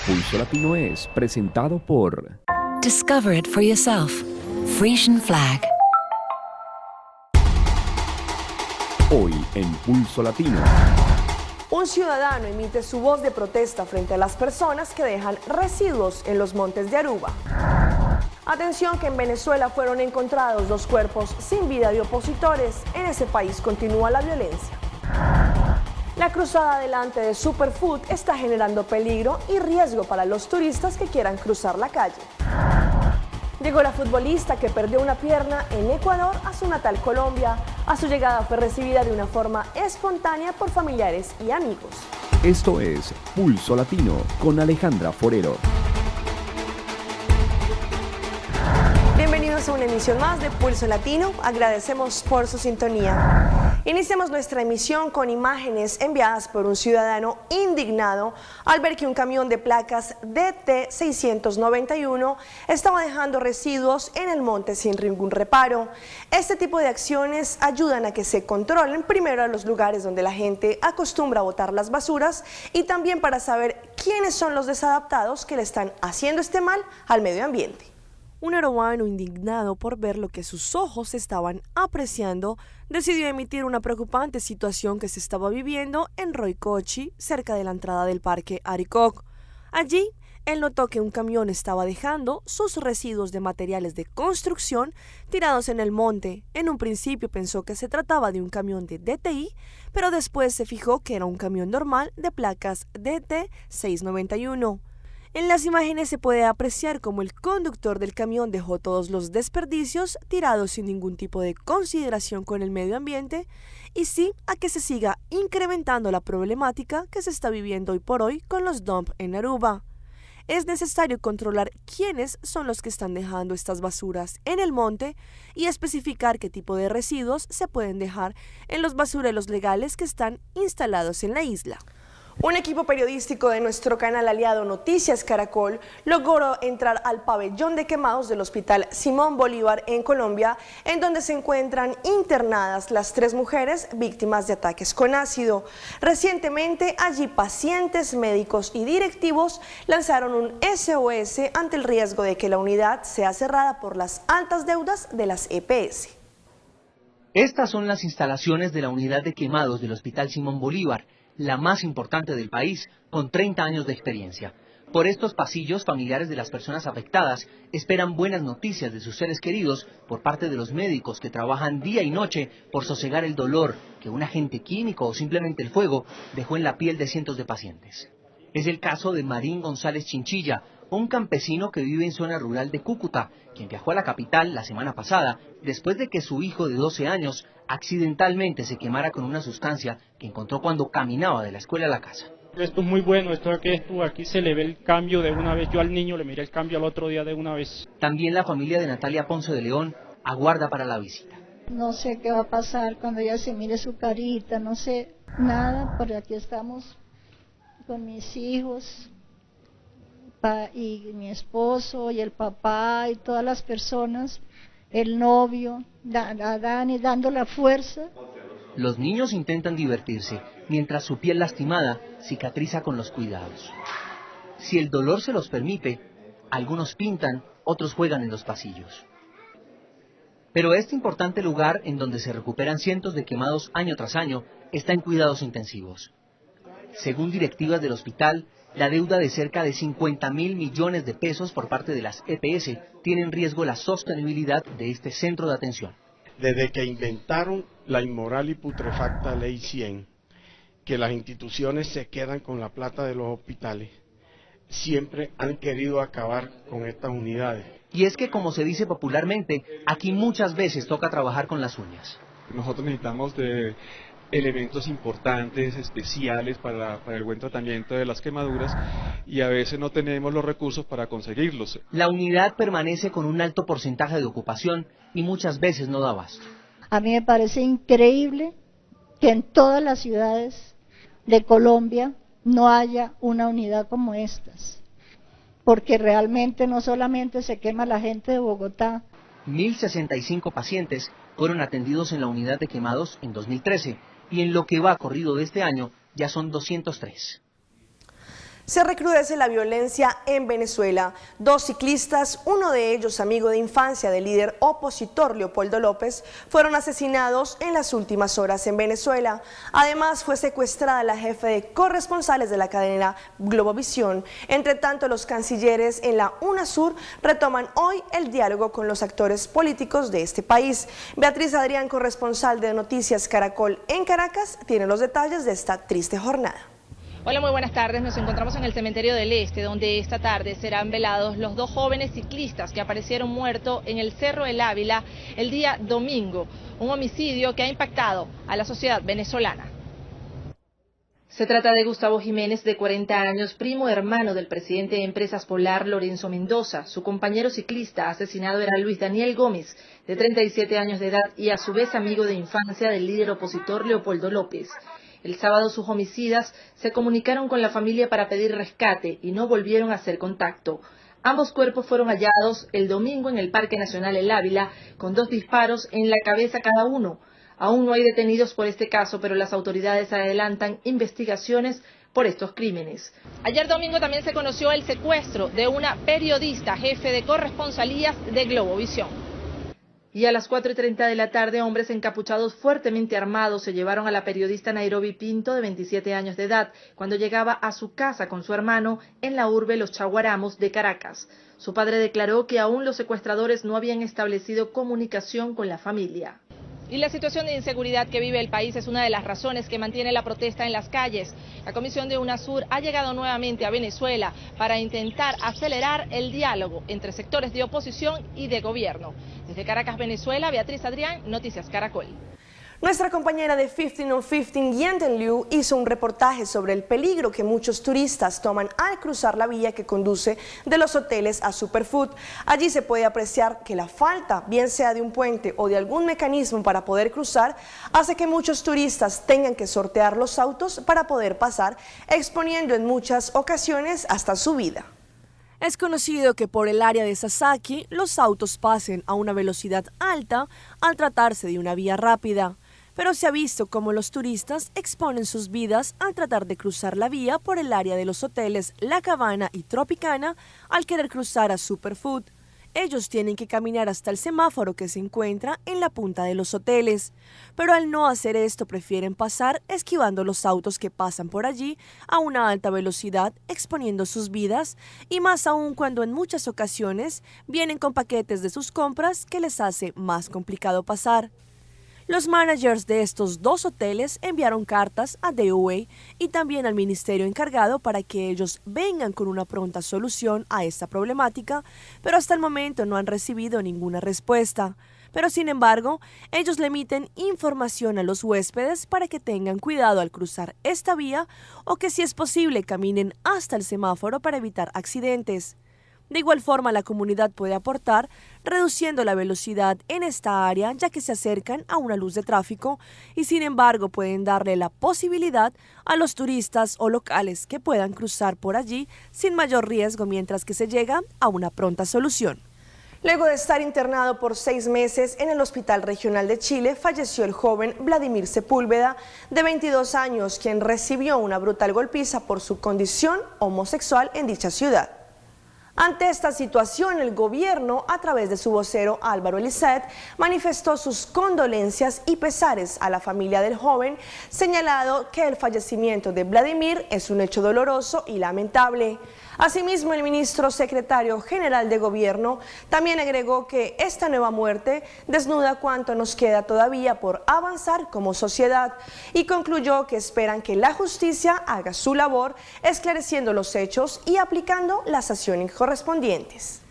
Pulso Latino es presentado por Discover it for yourself. Frisian Flag. Hoy en Pulso Latino. Un ciudadano emite su voz de protesta frente a las personas que dejan residuos en los montes de Aruba. Atención que en Venezuela fueron encontrados 2 cuerpos sin vida de opositores. En ese país continúa la violencia. La cruzada delante de Superfood está generando peligro y riesgo para los turistas que quieran cruzar la calle. Llegó la futbolista que perdió una pierna en Ecuador a su natal Colombia. A su llegada fue recibida de una forma espontánea por familiares y amigos. Esto es Pulso Latino con Alejandra Forero. Bienvenidos a una emisión más de Pulso Latino. Agradecemos por su sintonía. Iniciamos nuestra emisión con imágenes enviadas por un ciudadano indignado al ver que un camión de placas DT691 estaba dejando residuos en el monte sin ningún reparo. Este tipo de acciones ayudan a que se controlen primero a los lugares donde la gente acostumbra a botar las basuras y también para saber quiénes son los desadaptados que le están haciendo este mal al medio ambiente. Un aruano indignado por ver lo que sus ojos estaban apreciando, decidió emitir una preocupante situación que se estaba viviendo en Roycochi, cerca de la entrada del Parque Aricog. Allí, él notó que un camión estaba dejando sus residuos de materiales de construcción tirados en el monte. En un principio pensó que se trataba de un camión de DTI, pero después se fijó que era un camión normal de placas DT691. En las imágenes se puede apreciar cómo el conductor del camión dejó todos los desperdicios tirados sin ningún tipo de consideración con el medio ambiente y sí a que se siga incrementando la problemática que se está viviendo hoy por hoy con los dump en Aruba. Es necesario controlar quiénes son los que están dejando estas basuras en el monte y especificar qué tipo de residuos se pueden dejar en los basureros legales que están instalados en la isla. Un equipo periodístico de nuestro canal aliado Noticias Caracol logró entrar al pabellón de quemados del Hospital Simón Bolívar en Colombia, en donde se encuentran internadas las 3 mujeres víctimas de ataques con ácido. Recientemente, allí pacientes, médicos y directivos lanzaron un SOS ante el riesgo de que la unidad sea cerrada por las altas deudas de las EPS. Estas son las instalaciones de la unidad de quemados del Hospital Simón Bolívar, la más importante del país, con 30 años de experiencia. Por estos pasillos, familiares de las personas afectadas esperan buenas noticias de sus seres queridos por parte de los médicos que trabajan día y noche por sosegar el dolor que un agente químico o simplemente el fuego dejó en la piel de cientos de pacientes. Es el caso de Marín González Chinchilla, un campesino que vive en zona rural de Cúcuta, quien viajó a la capital la semana pasada después de que su hijo de 12 años accidentalmente se quemara con una sustancia que encontró cuando caminaba de la escuela a la casa. Esto es muy bueno, aquí se le ve el cambio de una vez. Yo al niño le miré el cambio al otro día de una vez. También la familia de Natalia Ponce de León aguarda para la visita. No sé qué va a pasar cuando ella se mire su carita, no sé nada, pero aquí estamos con mis hijos y mi esposo y el papá y todas las personas, el novio, a Dani dando la fuerza. Los niños intentan divertirse, mientras su piel lastimada cicatriza con los cuidados. Si el dolor se los permite, algunos pintan, otros juegan en los pasillos. Pero este importante lugar, en donde se recuperan cientos de quemados año tras año, está en cuidados intensivos. Según directivas del hospital, la deuda de cerca de 50.000 millones de pesos por parte de las EPS tiene en riesgo la sostenibilidad de este centro de atención. Desde que inventaron la inmoral y putrefacta Ley 100, que las instituciones se quedan con la plata de los hospitales, siempre han querido acabar con estas unidades. Y es que, como se dice popularmente, aquí muchas veces toca trabajar con las uñas. Nosotros necesitamos de elementos importantes, especiales para el buen tratamiento de las quemaduras y a veces no tenemos los recursos para conseguirlos. La unidad permanece con un alto porcentaje de ocupación y muchas veces no da abasto. A mí me parece increíble que en todas las ciudades de Colombia no haya una unidad como estas, porque realmente no solamente se quema la gente de Bogotá. 1.065 pacientes fueron atendidos en la unidad de quemados en 2013 y en lo que va corrido de este año ya son 203. Se recrudece la violencia en Venezuela. 2 ciclistas, uno de ellos amigo de infancia del líder opositor Leopoldo López, fueron asesinados en las últimas horas en Venezuela. Además, fue secuestrada la jefe de corresponsales de la cadena Globovisión. Entre tanto, los cancilleres en la UNASUR retoman hoy el diálogo con los actores políticos de este país. Beatriz Adrián, corresponsal de Noticias Caracol en Caracas, tiene los detalles de esta triste jornada. Hola, muy buenas tardes. Nos encontramos en el Cementerio del Este, donde esta tarde serán velados los 2 jóvenes ciclistas que aparecieron muertos en el Cerro del Ávila el día domingo. Un homicidio que ha impactado a la sociedad venezolana. Se trata de Gustavo Jiménez, de 40 años, primo hermano del presidente de Empresas Polar, Lorenzo Mendoza. Su compañero ciclista asesinado era Luis Daniel Gómez, de 37 años de edad y a su vez amigo de infancia del líder opositor Leopoldo López. El sábado sus homicidas se comunicaron con la familia para pedir rescate y no volvieron a hacer contacto. Ambos cuerpos fueron hallados el domingo en el Parque Nacional El Ávila con 2 disparos en la cabeza cada uno. Aún no hay detenidos por este caso, pero las autoridades adelantan investigaciones por estos crímenes. Ayer domingo también se conoció el secuestro de una periodista jefe de corresponsalías de Globovisión. Y a las 4:30 de la tarde, hombres encapuchados fuertemente armados se llevaron a la periodista Nairobi Pinto, de 27 años de edad, cuando llegaba a su casa con su hermano en la urbe Los Chaguaramos de Caracas. Su padre declaró que aún los secuestradores no habían establecido comunicación con la familia. Y la situación de inseguridad que vive el país es una de las razones que mantiene la protesta en las calles. La comisión de UNASUR ha llegado nuevamente a Venezuela para intentar acelerar el diálogo entre sectores de oposición y de gobierno. Desde Caracas, Venezuela, Beatriz Adrián, Noticias Caracol. Nuestra compañera de 15 on 15, Yenden Liu, hizo un reportaje sobre el peligro que muchos turistas toman al cruzar la vía que conduce de los hoteles a Superfood. Allí se puede apreciar que la falta, bien sea de un puente o de algún mecanismo para poder cruzar, hace que muchos turistas tengan que sortear los autos para poder pasar, exponiendo en muchas ocasiones hasta su vida. Es conocido que por el área de Sasaki los autos pasen a una velocidad alta al tratarse de una vía rápida, pero se ha visto cómo los turistas exponen sus vidas al tratar de cruzar la vía por el área de los hoteles La Cabana y Tropicana al querer cruzar a Superfood. Ellos tienen que caminar hasta el semáforo que se encuentra en la punta de los hoteles, pero al no hacer esto prefieren pasar esquivando los autos que pasan por allí a una alta velocidad, exponiendo sus vidas, y más aún cuando en muchas ocasiones vienen con paquetes de sus compras que les hace más complicado pasar. Los managers de estos 2 hoteles enviaron cartas a DOA y también al ministerio encargado para que ellos vengan con una pronta solución a esta problemática, pero hasta el momento no han recibido ninguna respuesta. Pero sin embargo, ellos le emiten información a los huéspedes para que tengan cuidado al cruzar esta vía o que si es posible caminen hasta el semáforo para evitar accidentes. De igual forma, la comunidad puede aportar reduciendo la velocidad en esta área ya que se acercan a una luz de tráfico y sin embargo pueden darle la posibilidad a los turistas o locales que puedan cruzar por allí sin mayor riesgo mientras que se llega a una pronta solución. Luego de estar internado por 6 meses en el Hospital Regional de Chile, falleció el joven Vladimir Sepúlveda, de 22 años, quien recibió una brutal golpiza por su condición homosexual en dicha ciudad. Ante esta situación, el gobierno, a través de su vocero Álvaro Elizalde, manifestó sus condolencias y pesares a la familia del joven, señalado que el fallecimiento de Vladimir es un hecho doloroso y lamentable. Asimismo, el ministro secretario general de Gobierno también agregó que esta nueva muerte desnuda cuánto nos queda todavía por avanzar como sociedad y concluyó que esperan que la justicia haga su labor esclareciendo los hechos y aplicando las sanciones correspondientes.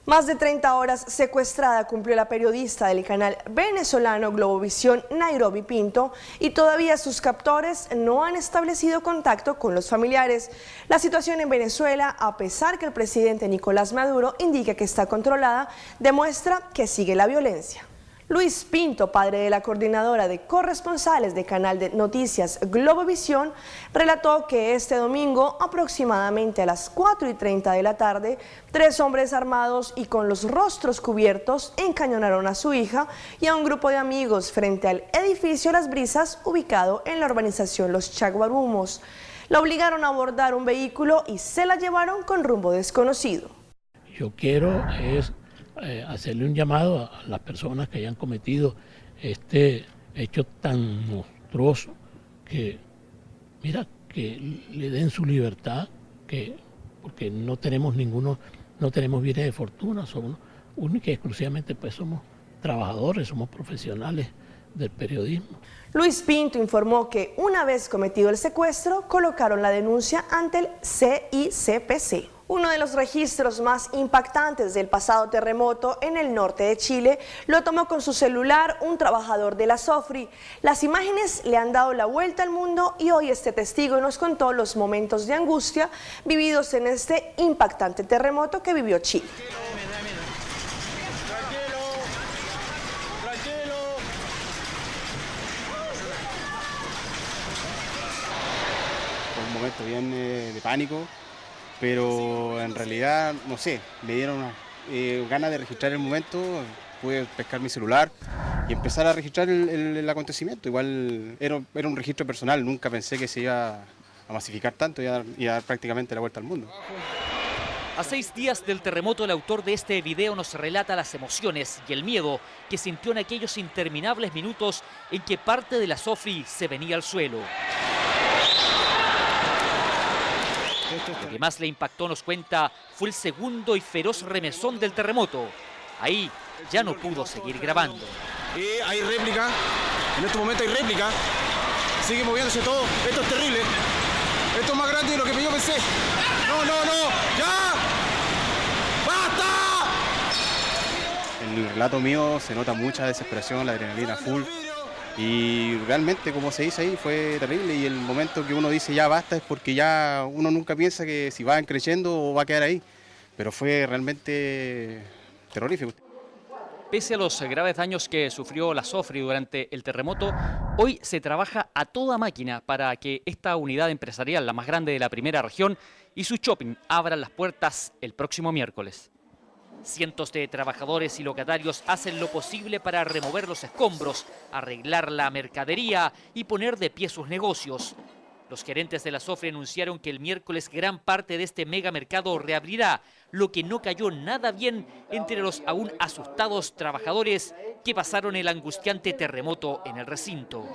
Más de 30 horas secuestrada cumplió la periodista del canal venezolano Globovisión Nairobi Pinto y todavía sus captores no han establecido contacto con los familiares. La situación en Venezuela, a pesar que el presidente Nicolás Maduro indica que está controlada, demuestra que sigue la violencia. Luis Pinto, padre de la coordinadora de corresponsales de canal de noticias Globovisión, relató que este domingo, aproximadamente a las 4:30 de la tarde, 3 hombres armados y con los rostros cubiertos encañonaron a su hija y a un grupo de amigos frente al edificio Las Brisas, ubicado en la urbanización Los Chaguarumos. La obligaron a abordar un vehículo y se la llevaron con rumbo desconocido. Yo quiero hacerle un llamado a las personas que hayan cometido este hecho tan monstruoso, que mira, que le den su libertad, porque no tenemos bienes de fortuna, somos única y exclusivamente pues somos trabajadores, somos profesionales del periodismo. Luis Pinto informó que una vez cometido el secuestro, colocaron la denuncia ante el CICPC. Uno de los registros más impactantes del pasado terremoto en el norte de Chile lo tomó con su celular un trabajador de la SOFRI. Las imágenes le han dado la vuelta al mundo y hoy este testigo nos contó los momentos de angustia vividos en este impactante terremoto que vivió Chile. Fue un momento bien de pánico. Pero en realidad, no sé, me dieron ganas de registrar el momento, pude pescar mi celular y empezar a registrar el acontecimiento. Igual era un registro personal, nunca pensé que se iba a masificar tanto y a dar prácticamente la vuelta al mundo. A 6 días del terremoto, el autor de este video nos relata las emociones y el miedo que sintió en aquellos interminables minutos en que parte de la SOFRI se venía al suelo. Lo que más le impactó, nos cuenta, fue el segundo y feroz remesón del terremoto. Ahí ya no pudo seguir grabando. Hay réplica, en este momento hay réplica, sigue moviéndose todo, esto es terrible, esto es más grande de lo que yo pensé. No, ya, basta. En el relato mío se nota mucha desesperación, la adrenalina full. Y realmente, como se dice ahí, fue terrible, y el momento que uno dice ya basta es porque ya uno nunca piensa que si va creciendo o va a quedar ahí, pero fue realmente terrorífico. Pese a los graves daños que sufrió la SOFRI durante el terremoto, hoy se trabaja a toda máquina para que esta unidad empresarial, la más grande de la primera región, y su shopping abran las puertas el próximo miércoles. Cientos de trabajadores y locatarios hacen lo posible para remover los escombros, arreglar la mercadería y poner de pie sus negocios. Los gerentes de la SOFRI anunciaron que el miércoles gran parte de este megamercado reabrirá, lo que no cayó nada bien entre los aún asustados trabajadores que pasaron el angustiante terremoto en el recinto.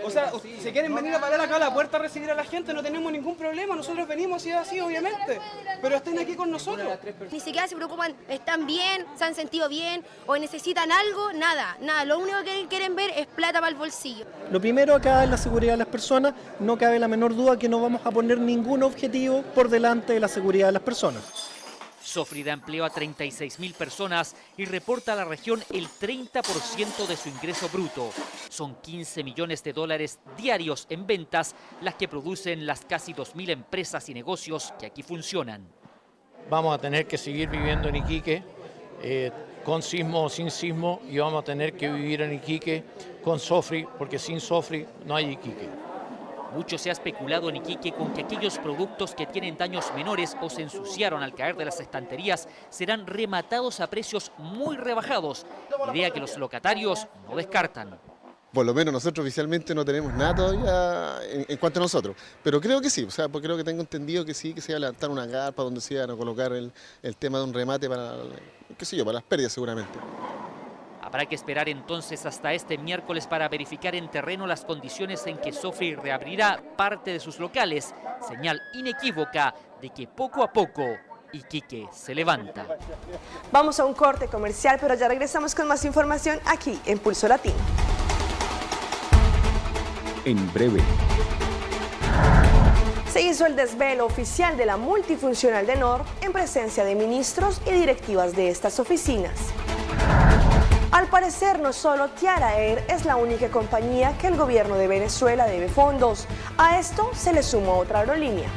O sea, si quieren venir a parar acá a la puerta a recibir a la gente, no tenemos ningún problema, nosotros venimos así, obviamente, pero estén aquí con nosotros. Ni siquiera se preocupan, están bien, se han sentido bien, o necesitan algo, nada, lo único que quieren ver es plata para el bolsillo. Lo primero acá es la seguridad de las personas, no cabe la menor duda que no vamos a poner ningún objetivo por delante de la seguridad de las personas. SOFRI da empleo a 36.000 personas y reporta a la región el 30% de su ingreso bruto. Son 15 millones de dólares diarios en ventas las que producen las casi 2.000 empresas y negocios que aquí funcionan. Vamos a tener que seguir viviendo en Iquique, con sismo o sin sismo, y vamos a tener que vivir en Iquique con SOFRI, porque sin SOFRI no hay Iquique. Mucho se ha especulado en Iquique con que aquellos productos que tienen daños menores o se ensuciaron al caer de las estanterías serán rematados a precios muy rebajados, idea que los locatarios no descartan. Por lo menos nosotros oficialmente no tenemos nada todavía en cuanto a nosotros, pero creo que sí, o sea, porque creo que tengo entendido que sí, que se iba a levantar una carpa donde se iban a colocar el tema de un remate para, qué sé yo, para las pérdidas seguramente. Habrá que esperar entonces hasta este miércoles para verificar en terreno las condiciones en que SOFRI reabrirá parte de sus locales, señal inequívoca de que poco a poco Iquique se levanta. Vamos a un corte comercial, pero ya regresamos con más información aquí en Pulso Latino. En breve. Se hizo el desvelo oficial de la multifuncional de NOR en presencia de ministros y directivas de estas oficinas. Al parecer, no solo Tiara Air es la única compañía que el gobierno de Venezuela debe fondos. A esto se le suma otra aerolínea.